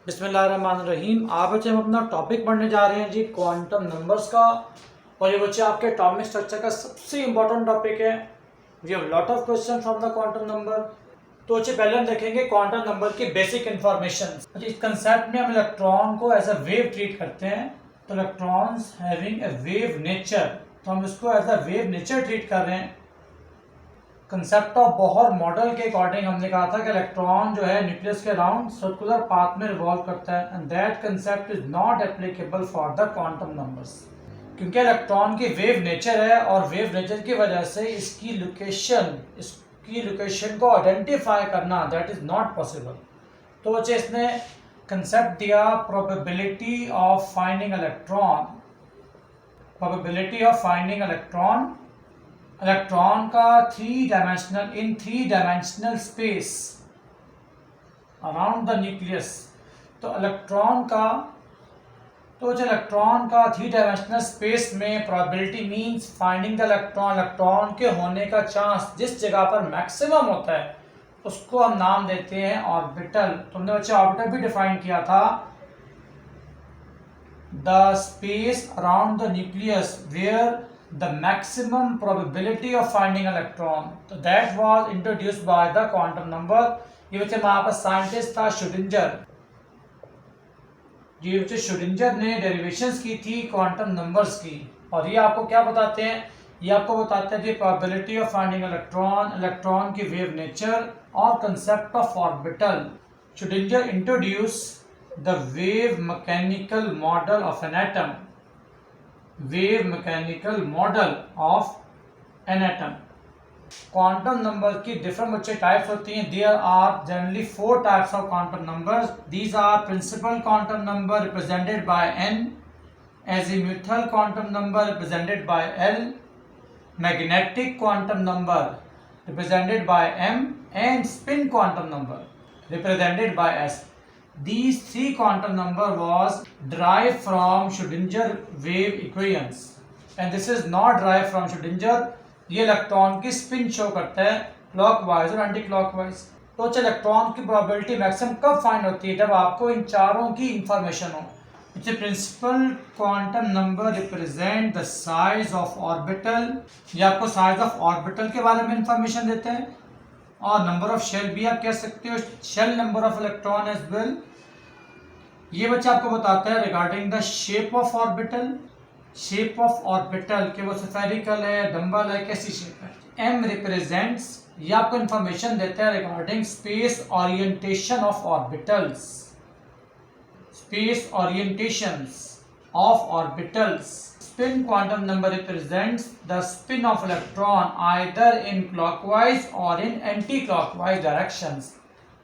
बिस्मिल्लाहिर्रहमानिर्रहीम। आप बच्चे हम अपना टॉपिक पढ़ने जा रहे हैं जी क्वांटम नंबर्स का। और ये बच्चे आपके एटॉमिक स्ट्रक्चर का सबसे इंपॉर्टेंट टॉपिक है। We have lot of question from the quantum number. तो बच्चे पहले हम देखेंगे क्वांटम नंबर की बेसिक इंफॉर्मेशन। इस कंसेप्ट में हम इलेक्ट्रॉन को एज अ वेव ट्रीट करते हैं। तो electrons having a wave nature, तो हम इसको as a wave nature treat कर रहे हैं। कंसेप्ट ऑफ बोहर मॉडल के अकॉर्डिंग हमने कहा था कि इलेक्ट्रॉन जो है न्यूक्लियस के अराउंड सर्कुलर पाथ में रिवॉल्व करता है, and that concept is not applicable for the quantum numbers, क्योंकि इलेक्ट्रॉन की वेव नेचर है और वेव नेचर की वजह से इसकी लोकेशन को आइडेंटिफाई करना दैट इज नॉट पॉसिबल। तो बच्चे इसने कंसेप्ट दिया प्रोबेबिलिटी ऑफ फाइंडिंग इलेक्ट्रॉन का three dimensional space around the nucleus. तो इलेक्ट्रॉन का थ्री डायमेंशनल स्पेस में probability means finding the electron के होने का चांस जिस जगह पर मैक्सिमम होता है उसको हम नाम देते हैं ऑर्बिटल। तुमने बच्चे ऑर्बिटल भी डिफाइन किया था, the space around the nucleus where the maximum probability of finding electron, so that was introduced by the quantum number। ये बच्चे हमारे पास साइंटिस्ट था शुडिंजर। ये बच्चे शुडिंजर ने डेरिवेशंस की थी क्वांटम नंबर्स की, और ये आपको क्या बताते हैं, ये आपको बताते हैं प्रोबेबिलिटी ऑफ फाइंडिंग इलेक्ट्रॉन की वेव नेचर और concept of orbital. Schrodinger introduce the wave mechanical model of an atom, quantum number की डिफरेंट बच्चे टाइप्स होती हैं। There are generally 4 types of quantum numbers. These are principal quantum number represented by n, azimuthal quantum number represented by l, magnetic quantum number represented by m, and spin quantum number represented by s। These three quantum number was derived from Schrödinger wave equations, and this is not derived from Schrödinger। ये electron की spin show करता है clockwise और anti clockwise. तो electron की probability maximum कब find होती है, जब आपको इन चारों की इंफॉर्मेशन हो। It's a principal quantum number represent the size of orbital, ये आपको साइज ऑफ ऑर्बिटल के बारे में इंफॉर्मेशन देते हैं, और नंबर ऑफ शेल भी आप कह सकते हो, shell number of electron as well. ये बच्चा आपको बताता है regarding the shape of orbital कि वो स्फेरिकल है, डंबल है, कैसी शेप है। एम रिप्रेजेंट्स, ये आपको इंफॉर्मेशन देता है regarding space orientation of orbitals. Spin quantum number represents the spin of electron either in clockwise or in anti-clockwise directions।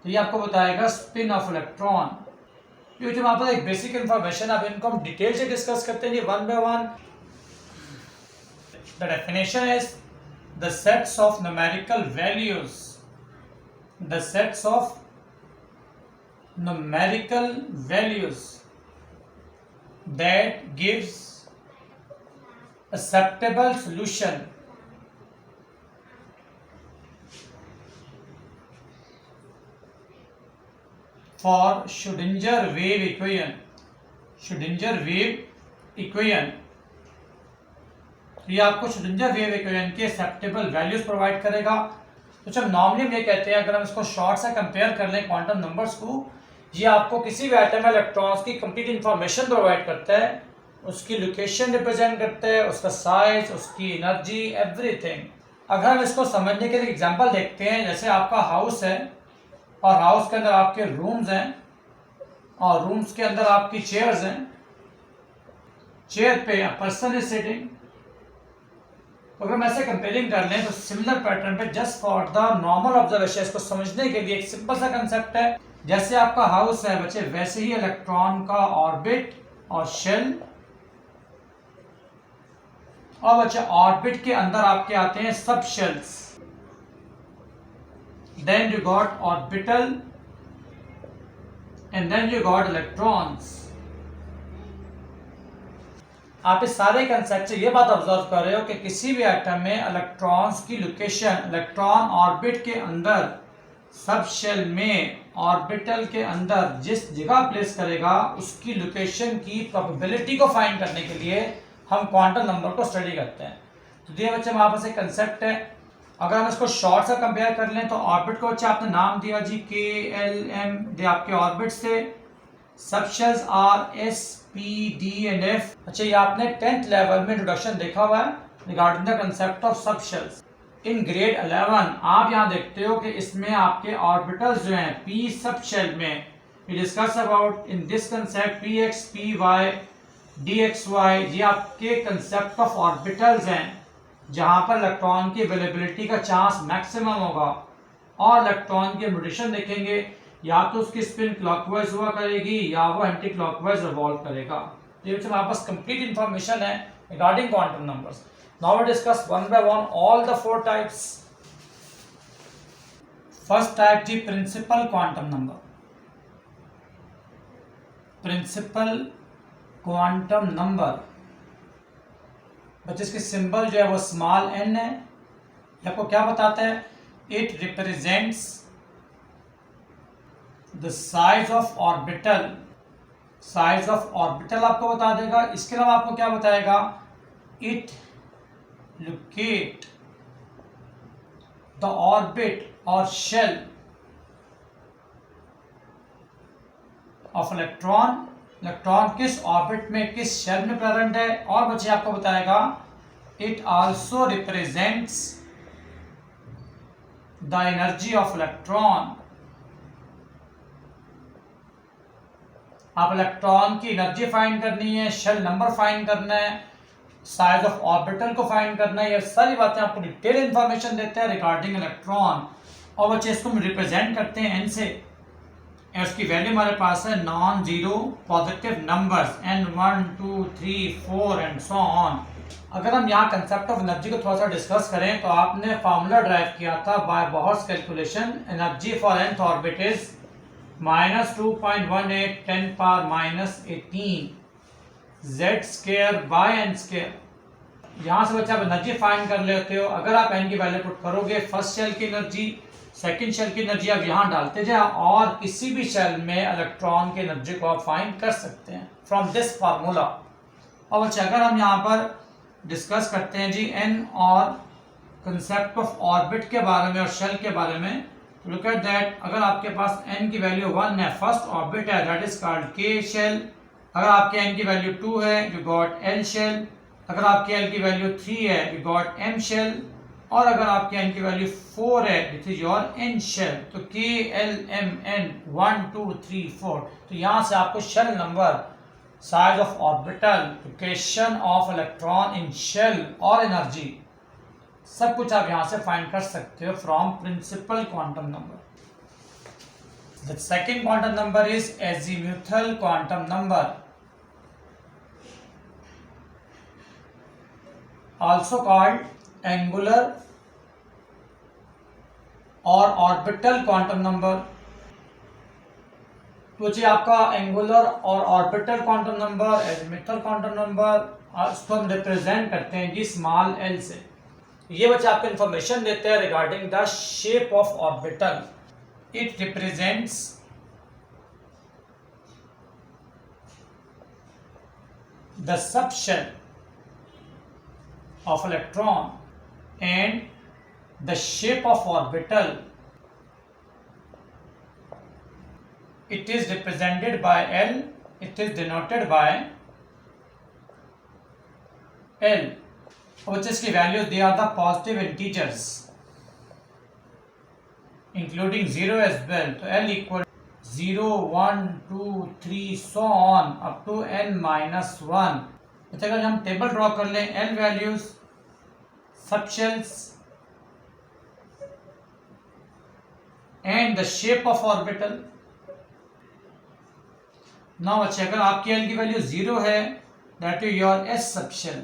तो ये आपको बताएगा spin of electron। ये जो आपको एक बेसिक इंफॉर्मेशन, अब इनको हम डिटेल से डिस्कस करते हैं one by one. The definition is the sets of numerical values that gives acceptable solution for Schrödinger wave equation। ये आपको Schrödinger wave equation के acceptable values प्रोवाइड करेगा। तो जब नॉर्मली हम ये कहते हैं, अगर हम इसको शॉर्ट से कंपेयर कर लें क्वांटम नंबर्स को, ये आपको किसी भी एटम में इलेक्ट्रॉन्स की कंप्लीट इंफॉर्मेशन प्रोवाइड करता है, उसकी लोकेशन रिप्रेजेंट करता है, उसका साइज, उसकी एनर्जी, एवरीथिंग। अगर हम इसको समझने के लिए एग्जांपल देखते हैं, जैसे आपका हाउस है और हाउस के अंदर आपके रूम्स हैं और रूम्स के अंदर आपकी चेयर्स हैं, चेयर पे पर्सन इज सिटिंग। अगर हम ऐसे कंपेयरिंग कर लें तो सिमिलर पैटर्न पे, just for the normal observation, इसको समझने के लिए एक सिंपल सा कंसेप्ट है। जैसे आपका हाउस है बच्चे, वैसे ही इलेक्ट्रॉन का ऑर्बिट और शेल, और बच्चे ऑर्बिट के अंदर आपके आते हैं sub shells, then you got orbital and then you got electrons. आप इस सारे कंसेप्ट से ये बात ऑब्जर्व कर रहे हो कि किसी भी एटम में इलेक्ट्रॉन्स की लोकेशन, इलेक्ट्रॉन ऑर्बिट के अंदर सब शेल में ऑर्बिटल के अंदर जिस जगह प्लेस करेगा उसकी लोकेशन की प्रोबेबिलिटी को फाइंड करने के लिए हम क्वांटम नंबर को स्टडी करते हैं। तो ये बच्चे हमारे पास एक कंसेप्ट है। अगर हम इसको शॉर्ट से कंपेयर कर लें तो ऑर्बिट को अच्छा आपने नाम दिया जी के एल एम, ये आपके ऑर्बिट्स थे। सब shells R S P D and F. अच्छा, ये आपने 10th लेवल में इंट्रोडक्शन देखा हुआ है regarding the concept of sub shells. In grade 11 आप यहाँ देखते हो कि इसमें आपके ऑर्बिटल्स जो हैं पी सब शेल में we discuss about in this concept P x P Y D X Y, ये आपके कंसेप्ट ऑफ ऑर्बिटल्स हैं जहां पर इलेक्ट्रॉन की अवेलेबिलिटी का चांस मैक्सिमम होगा। और इलेक्ट्रॉन की म्यूटेशन देखेंगे, या तो उसकी स्पिन क्लॉकवाइज हुआ करेगी या वो एंटी क्लॉकवाइज रिवॉल्व करेगा। ये हमारे पास कंप्लीट इंफॉर्मेशन है regarding quantum numbers. Now we discuss one by one all the 4 types. First type जी principal quantum number. Principal quantum number बच्चे इसकी सिंबल जो है वो स्मॉल n है। आपको क्या बताता है? It represents the size of orbital. Size of orbital आपको बता देगा। इसके अलावा आपको क्या बताएगा? इट लोकेट द ऑर्बिट और शेल ऑफ इलेक्ट्रॉन। इलेक्ट्रॉन किस ऑर्बिट में, किस शेल में प्रेजेंट है। और बच्चे आपको बताएगा it also represents the energy of electron. आप इलेक्ट्रॉन की एनर्जी फाइंड करनी है, शेल नंबर फाइंड करना है, साइज ऑफ ऑर्बिटल को फाइंड करना है। ये सारी बातें आपको डिटेल इंफॉर्मेशन देते हैं रिगार्डिंग इलेक्ट्रॉन। और बच्चे इसको हम रिप्रेजेंट करते हैं एन से। उसकी वैल्यू हमारे पास है non zero positive numbers n1 2 3 4 and so on. अगर हम यहाँ कंसेप्ट ऑफ एनर्जी को थोड़ा सा डिस्कस करें तो आपने फार्मूला ड्राइव किया था by Bohr's calculation. Energy for nth orbit is -2.18 10⁻⁻18 z square by n square. यहाँ से बच्चे आप एनर्जी फाइंड कर लेते हो। अगर आप n की वैल्यू पुट करोगे, फर्स्ट शेल की एनर्जी, सेकेंड शेल की एनर्जी आप यहाँ डालते जाए और किसी भी शेल में इलेक्ट्रॉन की एनर्जी को आप फाइंड कर सकते हैं फ्रॉम दिस फार्मूला। और बच्चे अगर हम यहाँ पर डिस्कस करते हैं जी n और कंसेप्ट ऑफ ऑर्बिट के बारे में और शेल के बारे में, तो लुक एट दैट। अगर आपके पास n की वैल्यू 1 है, फर्स्ट ऑर्बिट है, that is called k shell. अगर आपके n की वैल्यू 2 है, यू गॉट l शेल। अगर आपके l की वैल्यू 3 है, यू गॉट m शेल। और अगर आपके n की वैल्यू 4 है, this is your n shell. तो k l m n 1 2 3 4। तो यहाँ से आपको shell number, size of orbital, location of electron in shell और एनर्जी, सब कुछ आप यहाँ से फाइंड कर सकते हो from principal quantum number. The second quantum number is azimuthal quantum number, also called angular और ऑर्बिटल क्वांटम नंबर। तो जी आपका एंगुलर और orbital quantum number, azimuthal quantum number, इसको हम रिप्रेजेंट करते हैं जी स्मॉल l से। ये बच्चे आपको इंफॉर्मेशन देते हैं regarding the shape of orbital. It represents the sub shell of electron and the shape of orbital. It is represented by L. It is denoted by L. Which is the values, they are the positive integers including 0 as well. So L equal 0 1 2 3 so on up to n-1। अगर हम table draw कर लें, L values, sub shells and the shape of orbital. Now अच्छा, अगर आपकी L की value 0 है, that is your S sub shell.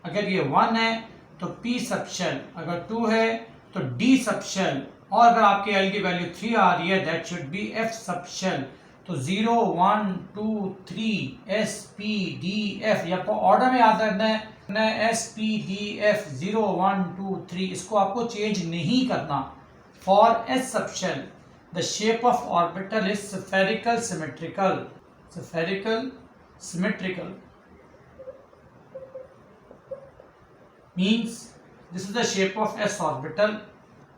अगर ये 1 है तो P सब शेल, अगर 2 है तो D सब शेल, और अगर आपकी L की वैल्यू 3 आ रही है, that should be F sub shell. तो 0 1 2 3 S P D F, ये आपको ऑर्डर में याद रखना है। S P D F 0 1 2 3, इसको आपको चेंज नहीं करना for S sub shell. the shape of orbital is spherical symmetrical. Spherical symmetrical means this is the shape of s orbital.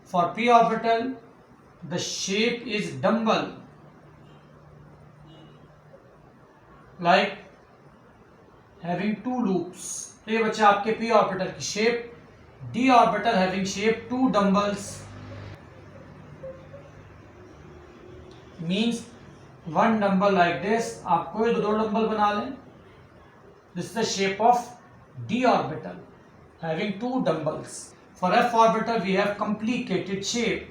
For p orbital, the shape is dumbbell, like having two loops. तो ये बच्चा आपके p orbital की shape. d orbital having shape two dumbbells means one dumbbell like this. आप कोई दो dumbbell बना लें. This is the shape of d orbital having two dumbbells. For f orbital we have complicated shape.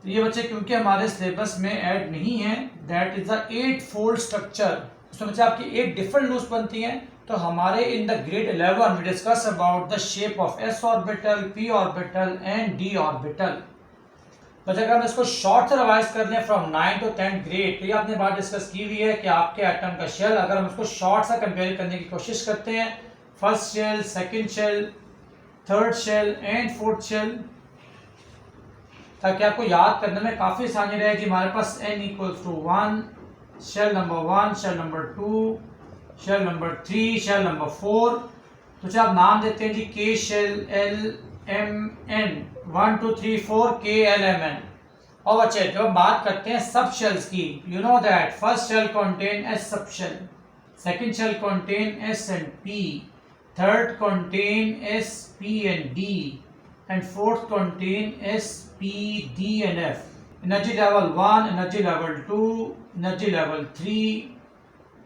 तो ये बच्चे क्योंकि हमारे सिलेबस में ऐड नहीं है, that is the 8 fold structure. उसमें बच्चे आपकी 8 डिफरेंट लूप्स बनती हैं. तो हमारे in the grade 11 we discuss about the shape of s orbital, p orbital and d orbital. बच्चे अगर हम इसको शॉर्ट से रिवाइज कर लें फ्रॉम 9 to 10 ग्रेड, तो ये आपने बात डिस्कस की हुई है कि आपके एटम का शेल अगर हम इसको शॉर्ट से कंपेयर करने की कोशिश करते हैं, first shell, second shell, third shell and fourth shell, ताकि आपको याद करने में काफ़ी आसानी रहेगी. हमारे पास n equals to 1, shell number 1, shell number 2, shell number 3, shell number 4. तो जब आप नाम देते हैं जी k shell l m n 1 2 3 4 k l m n. और बच्चे जब हम बात करते हैं सब शेल्स की, you know that first shell contain s sub shell, second shell contain s and p, third contain s p and d, and fourth contain S, P, D and F. Energy level 1, energy level 2, energy level 3,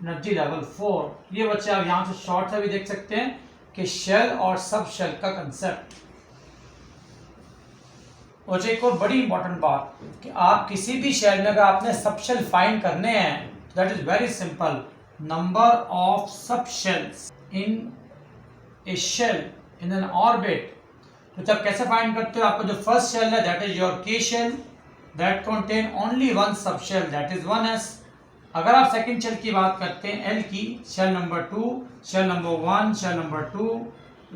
energy level 4. ये बच्चे आप यहाँ से short से भी देख सकते हैं कि शेल और सब शेल का कंसेप्ट. और एक और बड़ी इंपॉर्टेंट बात कि आप किसी भी शेल में अगर आपने सब शेल फाइंड करने हैं, that is very simple. Number of sub shells in a shell in an orbit. तो जब कैसे फाइंड करते हो, आपका जो फर्स्ट शेल है that is your K shell, that contain only one sub shell, that is 1s. अगर आप सेकंड शेल की बात करते हैं एल की, shell number 2, shell number 1, shell number 2,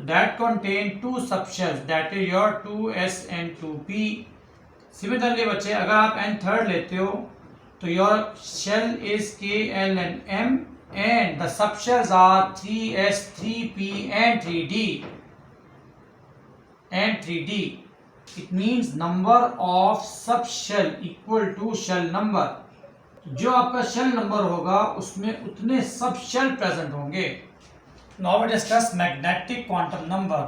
that contain 2 sub shells, that is your 2s and 2p. Similarly बच्चे अगर आप n थर्ड लेते हो तो your shell is k l and m and the sub shells are 3s 3p and 3d and 3d. It means number of sub shell equal to shell number. जो आपका shell number होगा उसमें उतने sub shell present होंगे. Now we discuss magnetic quantum number.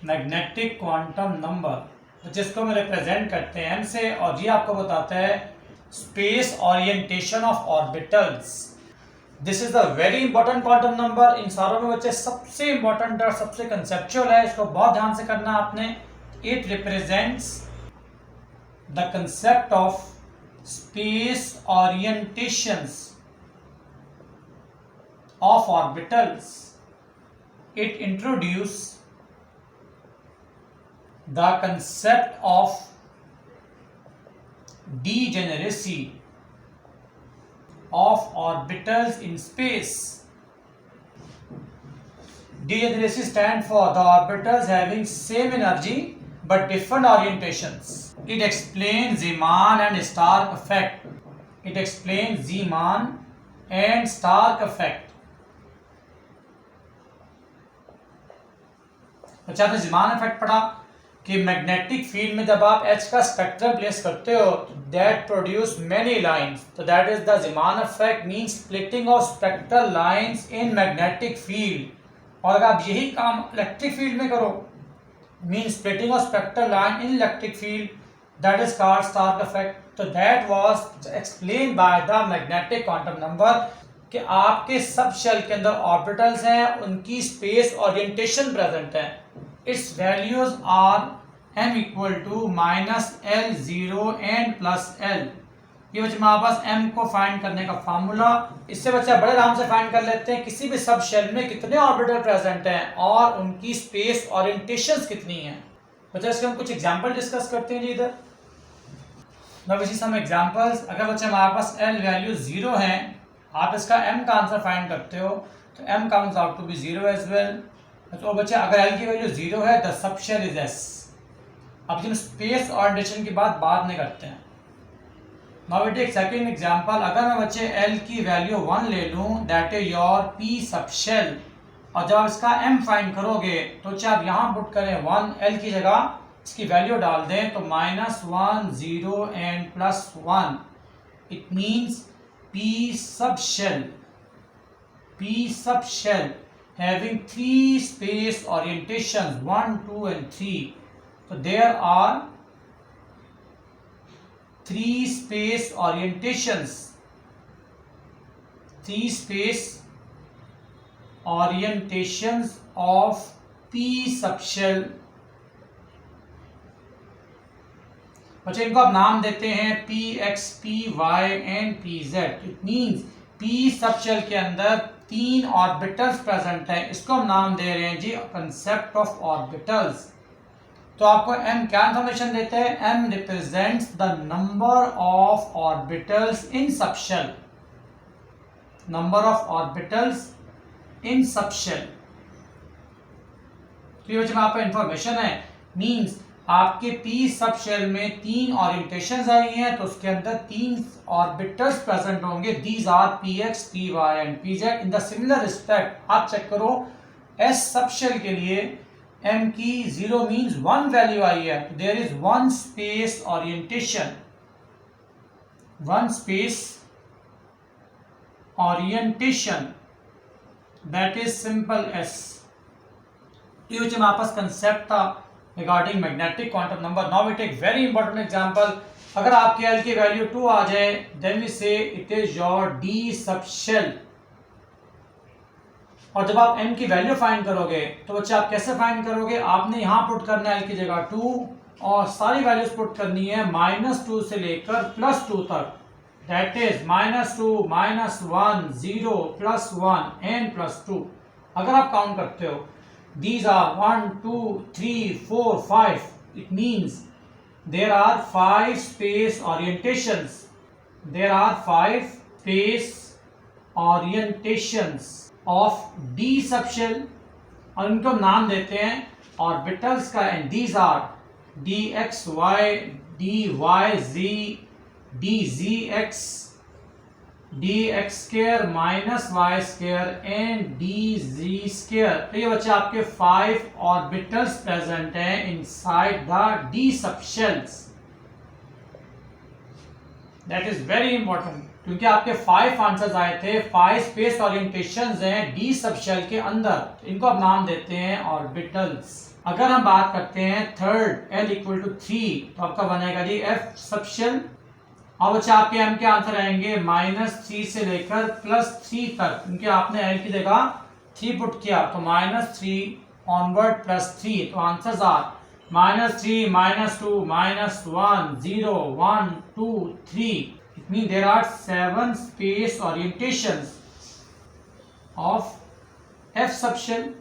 Magnetic quantum number जिसको हम represent करते हैं m से, और ये आपको बताता है space orientation of orbitals. This is the very important quantum number. इन सारों में बच्चे सबसे इंपॉर्टेंट और सबसे कंसेप्चुअल है, इसको बहुत ध्यान से करना आपने. It represents the concept of space orientations of orbitals. It introduce the concept of degeneracy of orbitals in space. Degeneracy stands for the orbitals having same energy but different orientations. It explains Zeeman and Stark effect. It explains Zeeman and Stark effect. अच्छा, आपने Zeeman effect पढ़ा कि magnetic field में जब आप H का spectrum place करते हो दैट प्रोड्यूस मेनी लाइंस. तो that is the Zeeman effect, means splitting of spectral lines in magnetic field. और अगर आप यही काम इलेक्ट्रिक फील्ड में करो, means splitting of spectral line in electric field, that is called Stark effect. तो that was explain by the magnetic quantum number कि आपके सब शेल के अंदर ऑर्बिटल्स हैं, उनकी स्पेस ओरिएंटेशन प्रेजेंट है. Its values are m equal to minus l 0 and plus l. ये बच्चे हमारे पास m को फाइंड करने का फार्मूला. इससे बच्चे बड़े आराम से फाइंड कर लेते हैं किसी भी सब शेल में कितने ऑर्बिटल प्रेजेंट हैं और उनकी स्पेस ओरिएंटेशंस कितनी हैं. बच्चे इसके हम कुछ एग्जांपल डिस्कस करते हैं जी इधर. Now we see some examples. अगर बच्चे हमारे पास l वैल्यू 0 है, आप इसका m का आंसर फाइंड करते हो तो m comes out to be 0 as well. तो बच्चे अगर एल की वैल्यू 0 है the sub shell is S. अब हम स्पेस ओरिएंटेशन की बात बाद में करते हैं। Now we take second example. अगर मैं बच्चे एल की वैल्यू 1 ले लूं दैट इज योर पी सब शेल, और जब आप इसका एम फाइंड करोगे तो चाहे आप यहाँ पुट करें 1, एल की जगह इसकी वैल्यू डाल दें तो -1 0 एंड +1, इट मीन्स पी सब shell having 3 space orientations 1, 2 and 3. So there are 3 space orientations, 3 space orientations of P subshell। बच्चे इनको आप नाम देते हैं PX, PY and PZ। It means P subshell के अंदर 3 ऑर्बिटल्स प्रेजेंट है, इसको हम नाम दे रहे हैं जी कंसेप्ट ऑफ ऑर्बिटल्स। तो आपको M क्या इंफॉर्मेशन देते हैं? M represents the number of orbitals in subshell, number of orbitals in subshell. तो ये बच्चे आपका इंफॉर्मेशन है, मींस आपके पी सब शेल में 3 ओरिएंटेशंस आई हैं तो उसके अंदर 3 ऑर्बिटल्स प्रेजेंट होंगे। These are P x, P y and P z. In the similar respect आप चेक करो एस सब शेल के लिए एम की 0 मींस 1 वैल्यू आई है, there is 1 space orientation, 1 space orientation that is simple S. ये जो हमारे पास कंसेप्ट था regarding magnetic quantum number. Now we take very important example. अगर आपके एल की वैल्यू 2 आ जाए then we say it is your D subshell. और जब आप m की वैल्यू फाइंड करोगे तो बच्चे आप कैसे फाइंड करोगे? आपने यहां पुट करना है l की जगह 2 और सारी वैल्यूज पुट करनी है -2 से लेकर +2 तक, दैट इज -2 -1 0 +1 एंड +2। अगर आप काउंट करते हो these are 1 2 3 4 5, it means there are 5 space orientations, there are 5 space orientations of D subshell और इनको नाम देते हैं ऑर्बिटल्स का, and these are dxy, dyz, dzx, dx square minus y square and dz square। तो ये बच्चे आपके 5 ऑर्बिटल्स प्रेजेंट हैं inside the d subshells. That is very important क्योंकि आपके 5 आंसर्स आए थे, 5 स्पेस ओरिएंटेशंस हैं d सबशेल के अंदर, तो इनको आप नाम देते हैं ऑर्बिटल्स। अगर हम बात करते हैं थर्ड l = 3 तो आपका बनेगा जी f सबशेल। और बच्चे आपके m के आंसर आएंगे -3 से लेकर +3 तक, क्योंकि आपने l की जगह 3 पुट किया तो -3 ऑनवर्ड +3, तो answers are -3 -2 -1 0 1 2 3। It mean there are 7 space orientations of f subshell.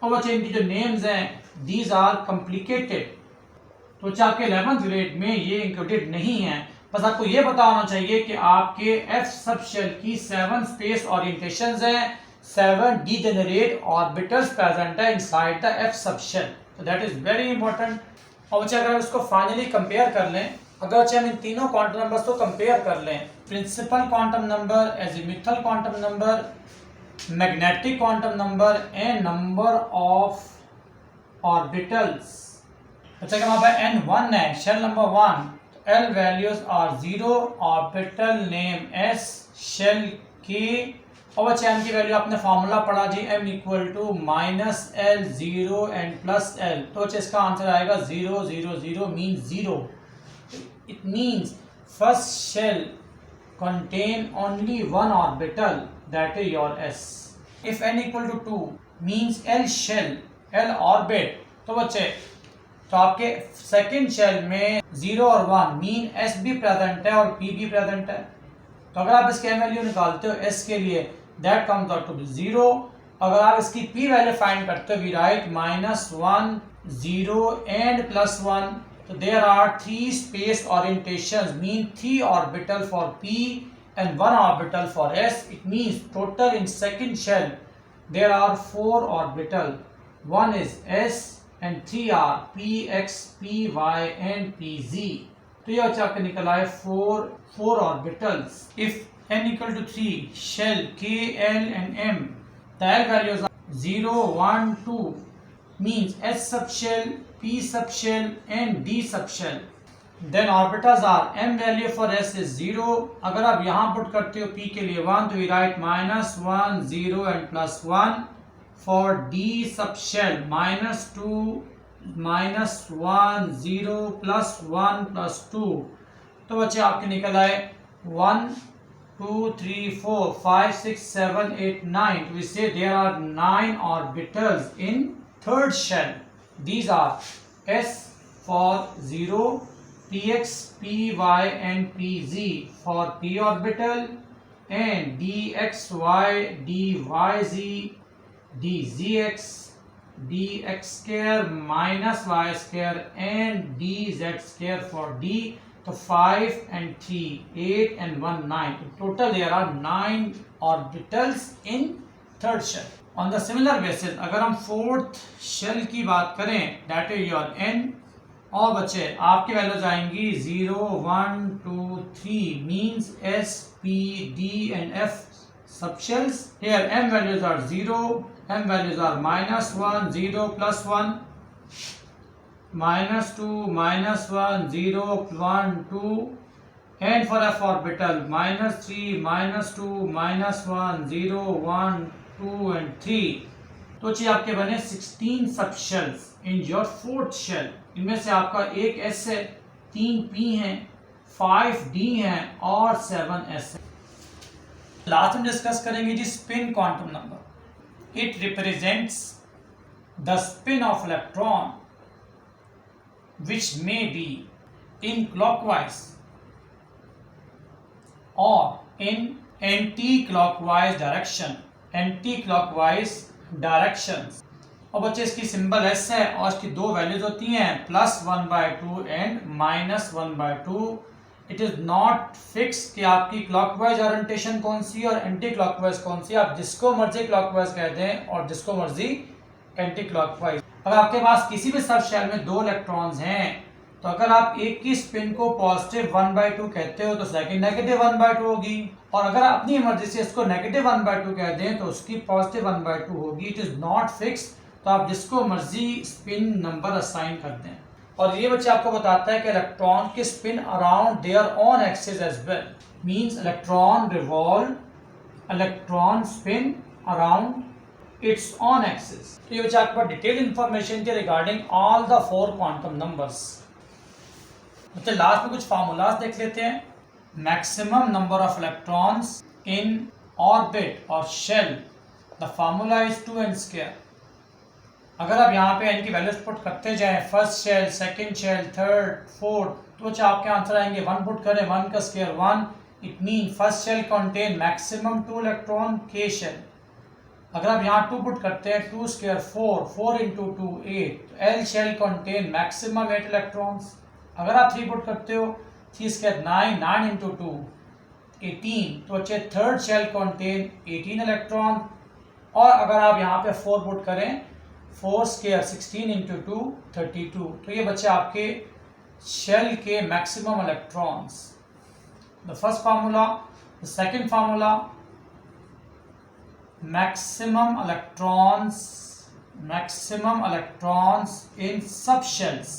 और बच्चे इनकी जो नेम्स हैं दीज आर कॉम्प्लिकेटेड, तो बच्चे आपके 11th ग्रेड में ये इंक्लूडेड नहीं है। बस आपको ये पता होना चाहिए कि आपके F सबशेल की 7 स्पेस ओरिएंटेशंस हैं, 7 डीजेनरेट ऑर्बिटल्स प्रेजेंट है इनसाइड द F सबशेल, तो दैट इज वेरी इंपॉर्टेंट। और बच्चे अगर इसको फाइनली कंपेयर कर लें, अगर बच्चे हम इन तीनों क्वांटम नंबर्स को कंपेयर कर लें, principal quantum number, azimuthal quantum number, magnetic quantum number and number of orbitals. बच्चे का हमारे पास n1 है, shell number 1, L values are 0, orbital name S, shell K। और बच्चे m की वैल्यू आपने फॉर्मूला पढ़ा जी, m = -L 0 and +L, तो बच्चे इसका आंसर आएगा 0 0 0 means 0। It means first shell contain only one orbital, that is your S। If n = 2 means L shell, L orbit, तो बच्चे तो आपके सेकंड शेल में 0 और 1 मीन S भी प्रेजेंट है और P भी प्रेजेंट है, तो अगर आप इसके वैल्यू निकालते हो S के लिए that comes out to be 0। अगर आप इसकी P वैल्यू फाइंड करते हो वी राइट -1 0 एंड +1, तो there are 3 space orientations mean 3 orbital for P and 1 orbital for S। It means total in second shell there are 4 orbital, 1 is S and 3 are Px, Py and Pz. तो ये बच्चा आपका निकल आए 4 orbitals. If n equal to 3, shell K, L and M, the L values are 0, 1, 2 means S subshell, P subshell and D subshell. Then orbitals are M value for S is 0. अगर आप यहाँ put करते हो P के लिए 1 तो we write -1, 0 and +1. For D subshell -2, -1, 0, +1, +2. तो बच्चे आपके निकल आए 1, 2, 3, 4, 5, 6, 7, 8, 9. We say there are 9 orbitals in third shell. These are S for 0, Px, Py and Pz for p orbital, and dxy, dyz, dzx, dx square minus y square and dz square for d. So 5 and 3, 8 and 1, 9. In total there are 9 orbitals in third shell. On the similar basis, अगर हम fourth shell की बात करें, that is your n, और बच्चे आपकी values आएंगी 0, 1, 2, 3 means S, P, D and F subshells. Here M values are 0, M values are -1, 0, +1, -2, -1, 0, 1, 2, and for F orbital -3, -2, -1, 0, 1, 2 and 3. तो चाहिए आपके बने 16 subshells in your fourth shell. इनमें से आपका एक S है, 3 P हैं, 5 D हैं और 7 S है. लास्ट में डिस्कस करेंगे जी spin quantum number. It represents the spin of electron which may be in clockwise or in anti-clockwise direction. Anti-clockwise directions. और बच्चे इसकी सिंबल S है और इसकी दो वैल्यूज होती हैं +1/2 and -1/2. It is not fix कि आपकी क्लॉकवाइज ओरिएंटेशन कौन सी और एंटी क्लॉकवाइज कौन सी. आप जिसको मर्जी क्लॉकवाइज कह दें और जिसको मर्जी एंटी क्लॉकवाइज. अगर आपके पास किसी भी सब शेल में 2 इलेक्ट्रॉन्स हैं तो अगर आप एक की स्पिन को पॉजिटिव 1/2 कहते हो तो सेकंड नेगेटिव 1/2 होगी, और अगर आप अपनी मर्जी से इसको नेगेटिव 1/2 कह दें तो उसकी पॉजिटिव 1/2 होगी. It is not fix. तो आप जिसको मर्जी स्पिन नंबर असाइन कर दें. और ये बच्चे आपको बताता है कि इलेक्ट्रॉन के spin around their own axis as well. Means electron revolve, electron spin around its own axis. तो ये बच्चे आपके पास डिटेल इंफॉर्मेशन थी regarding all the 4 quantum numbers. तो लास्ट में कुछ फार्मूलाज देख लेते हैं. Maximum number of electrons in orbit और shell, the formula is 2n². अगर आप यहाँ पे n की वैल्यूज पुट करते जाएं, first shell, second shell, third, fourth, तो आपके आंसर आएंगे 1 पुट करें 1 का square 1. It mean first shell contain maximum 2 electron. K shell अगर आप यहाँ 2 पुट करते हैं 2 square 4, 4 into 2 8. L shell contain maximum 8 electrons. अगर आप 3 पुट करते हो 3 स्क्वायर 9, 9 into 2 18. तो बच्चे थर्ड शेल कंटेन 18 इलेक्ट्रॉन. और अगर आप यहाँ पे 4 पुट करें 4 स्क्वायर 16 into 2 32. तो ये बच्चे आपके शेल के maximum electrons. The first formula. The second formula, maximum electrons in सब शेल्स.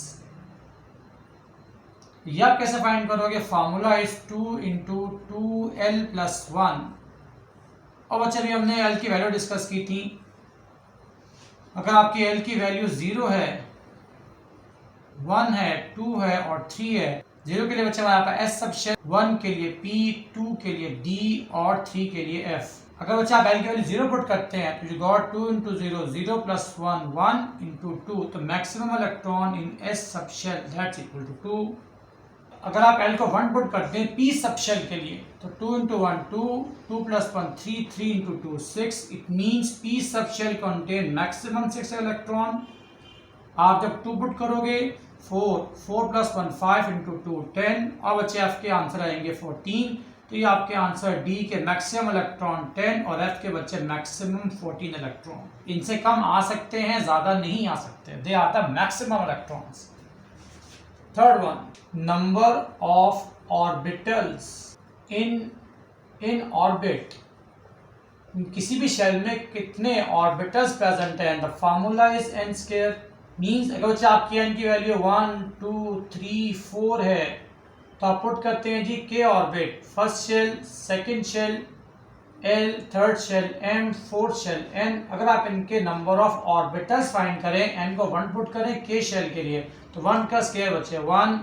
ये आप कैसे फाइंड करोगे? Formula is 2 into 2l + 1. और बच्चे अभी हमने l की वैल्यू डिस्कस की थी. अगर आपकी l की वैल्यू 0 है, 1 है, 2 है और 3 है. 0 के लिए बच्चे हमारे पास S सबशेल, 1 के लिए P, 2 के लिए D और 3 के लिए F. अगर बच्चे आप l की वैल्यू 0 पुट करते हैं तो यू गॉट 2 into 0, 0 + 1, 1 into 2. तो maximum electron in S subshell that's equal to 2. अगर आप l को 1 पुट करते हैं P सबशेल के लिए तो 2 into 1 2, 2 + 1 3, 3 into 2 6. It means P subshell contain maximum 6 electron. आप जब 2 पुट करोगे 4, 4 + 1 5 into 2 10. और बच्चे आपके आंसर आएंगे 14. तो ये आपके आंसर डी के मैक्सिमम इलेक्ट्रॉन 10 और एफ के बच्चे मैक्सिमम 14 इलेक्ट्रॉन। इनसे कम आ सकते हैं, ज़्यादा नहीं आ सकते। They are the maximum electrons. Third one, number of orbitals in orbit. किसी भी शेल में कितने ऑर्बिटल्स प्रेजेंट हैं? The formula is N square. Means अगर बच्चा आपकी एन की वैल्यू 1 2 3 4 है तो आप पुट करते हैं जी के orbit, first shell, second shell L, third shell M, fourth shell N. अगर आप इनके नंबर ऑफ ऑर्बिटल्स फाइंड करें, एन को 1 पुट करें के शेल के लिए, तो 1 का स्क्वायर बचे 1,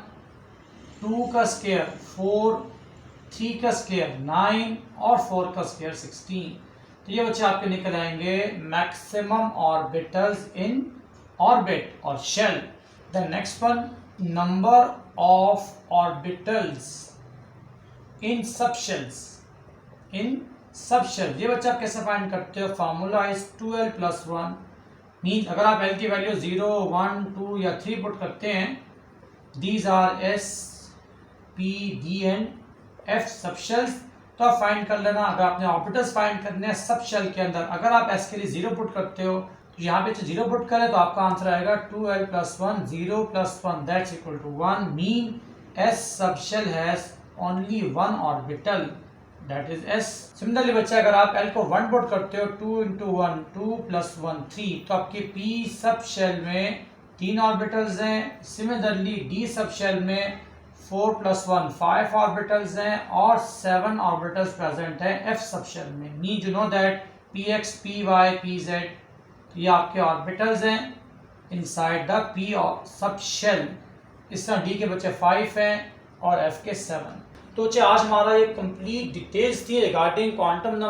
2 का स्क्वायर 4, 3 का स्क्वायर 9 और 4 का स्क्वायर 16। तो ये बच्चे आपके निकल आएंगे मैक्सिमम ऑर्बिटल्स इन ऑर्बिट और shell. The next one, number of orbitals in subshells. In subshell ये बच्चा आप कैसे फाइंड करते हो? Formula is 2l + 1। मीन अगर आप l की वैल्यू 0 1 2 या 3 पुट करते हैं, these are s p d and f subshells, तो आप फाइंड कर लेना। अगर आपने ऑर्बिटल्स फाइंड करने हैं सब शेल के अंदर, अगर आप s के लिए 0 पुट करते हो तो यहाँ पे 0 पुट करें तो आपका आंसर आएगा 2l + 1, 0 + 1 that's equal to 1। Mean s subshell has only 1 orbital, that is s। Similarly बच्चा अगर आप l को 1 पुट करते हो, 2 × 1 2 + 1 3, तो आपके p सबशेल में 3 ऑर्बिटल्स हैं। सिमिलरली d सबशेल में 4 + 1 5 ऑर्बिटल्स हैं और 7 ऑर्बिटल्स प्रेजेंट हैं f सबशेल में। Mean you know that px py pz, ये आपके ऑर्बिटल्स हैं इनसाइड द p सबशेल। इस तरह d के बच्चे 5 हैं और f के 7। तो आज हमारा ये कंप्लीट डिटेल्स थी रिगार्डिंग क्वांटम नंबर